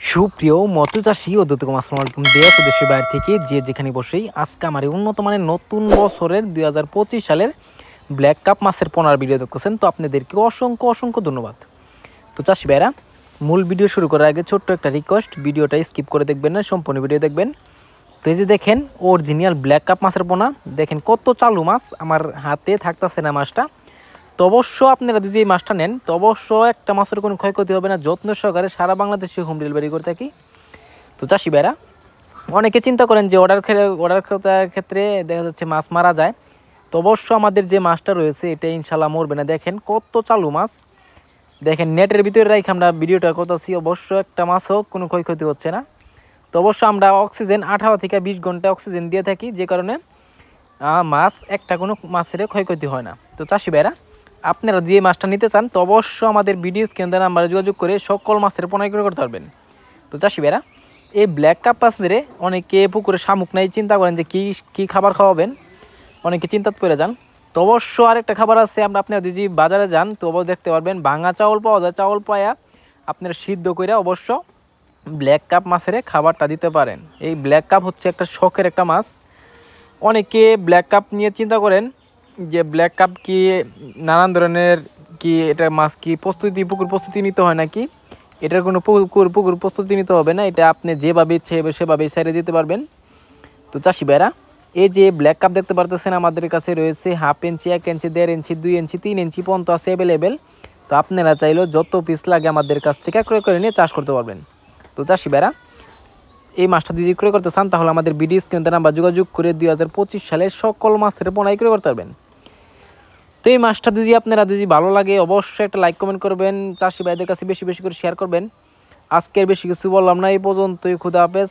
সুপ্রিয় মৎস্যচাষী ও আসসালামু আলাইকুম দেশ ও দেশের বাইরে থেকে যে যেখানে বসেই আজকে আমার এই উন্নত মানের নতুন বছরের 2025 সালের ব্ল্যাক কাপ মাছের পোনার ভিডিও দেখতেছেন। তো আপনাদেরকে অসংখ্য ধন্যবাদ। তো চাষি ভাইরা, মূল ভিডিও শুরু করার আগে ছোট্ট একটা রিকোয়েস্ট, ভিডিওটা স্কিপ করে দেখবেন না, সম্পূর্ণ ভিডিও দেখবেন। তো এই যে দেখেন অরিজিনাল ব্ল্যাক কাপ মাছের পোনা, দেখেন কত চালু মাছ আমার হাতে থাকতেছে না মাছটা। তো অবশ্য আপনারা যদি এই মাছটা নেন তো অবশ্য একটা মাছের কোনো ক্ষয়ক্ষতি হবে না, যত্ন সহকারে সারা বাংলাদেশে হোম ডেলিভারি করে থাকি। তো চাষি ভাইরা, অনেকে চিন্তা করেন যে অর্ডার করার ক্ষেত্রে দেখা যাচ্ছে মাছ মারা যায়। তো অবশ্য আমাদের যে মাছটা রয়েছে এটা ইনশাল্লাহ মরবে না। দেখেন কত চালু মাছ, দেখেন নেটের ভিতরে রাখি আমরা ভিডিওটা করতেছি, অবশ্য একটা মাছও কোনো ক্ষয়ক্ষতি হচ্ছে না। তো অবশ্য আমরা অক্সিজেন 18 থেকে 20 ঘন্টা অক্সিজেন দিয়ে থাকি, যে কারণে মাছ একটা কোনো মাছের ক্ষয়ক্ষতি হয় না। তো চাষি ভাইরা, আপনারা যে মাছটা নিতে চান তো অবশ্য আমাদের ভিডিও স্ক্রিনে নাম্বারে যোগাযোগ করে সকল মাছের পোনা ক্রয় করতে পারবেন। তো চাষি ভাইরা, এই ব্ল্যাক কাপ মাছের অনেকে পুকুরে শামুক নাই, চিন্তা করেন যে কী খাবার খাওয়াবেন, অনেকে চিন্তা করে যান। তো অবশ্য আরেকটা খাবার আছে, আপনারা যদি বাজারে যান তো অবশ্য দেখতে পারবেন ভাঙা চাউল পাওয়া যায়, চাউল পায়া আপনারা সিদ্ধ করে অবশ্য ব্ল্যাক কাপ মাছের খাবারটা দিতে পারেন। এই ব্ল্যাক কাপ হচ্ছে একটা শখের একটা মাছ। অনেকে ব্ল্যাক কাপ নিয়ে চিন্তা করেন যে ব্ল্যাক কাপ কি নানান ধরনের কি এটা মাছ কি পুকুর প্রস্তুতি নিতে হয় নাকি, এটার কোনো পুকুর প্রস্তুতি নিতে হবে না, এটা আপনি যেভাবে ইচ্ছে সেভাবেই ছেড়ে দিতে পারবেন। তো চাষি ভাইরা, এই যে ব্ল্যাক কাপ দেখতে পারতেছেন আমাদের কাছে রয়েছে 1/2 ইঞ্চি, 1 ইঞ্চি, 1.5 ইঞ্চি, 2 ইঞ্চি, 3 ইঞ্চি পর্যন্ত আছে অ্যাভেলেবেল। তো আপনারা চাইলেও যত পিস লাগে আমাদের কাছ থেকে ক্রয় করে নিয়ে চাষ করতে পারবেন। তো চাষি ভাইরা, এই মাছটা যদি ক্রয় করতে চান তাহলে আমাদের ভিডিও স্ক্রিনে নাম্বার যোগাযোগ করে 2025 সালের সকল মাছের পোনা ক্রয় করতে পারবেন। তো এই মাছটা আপনারা ভালো লাগে অবশ্যই একটা লাইক কমেন্ট করবেন, চাষি ভাইদের কাছে বেশি বেশি করে শেয়ার করবেন। আজকের বেশি কিছু বললাম না, এই পর্যন্তই। খুদা হাফেজ।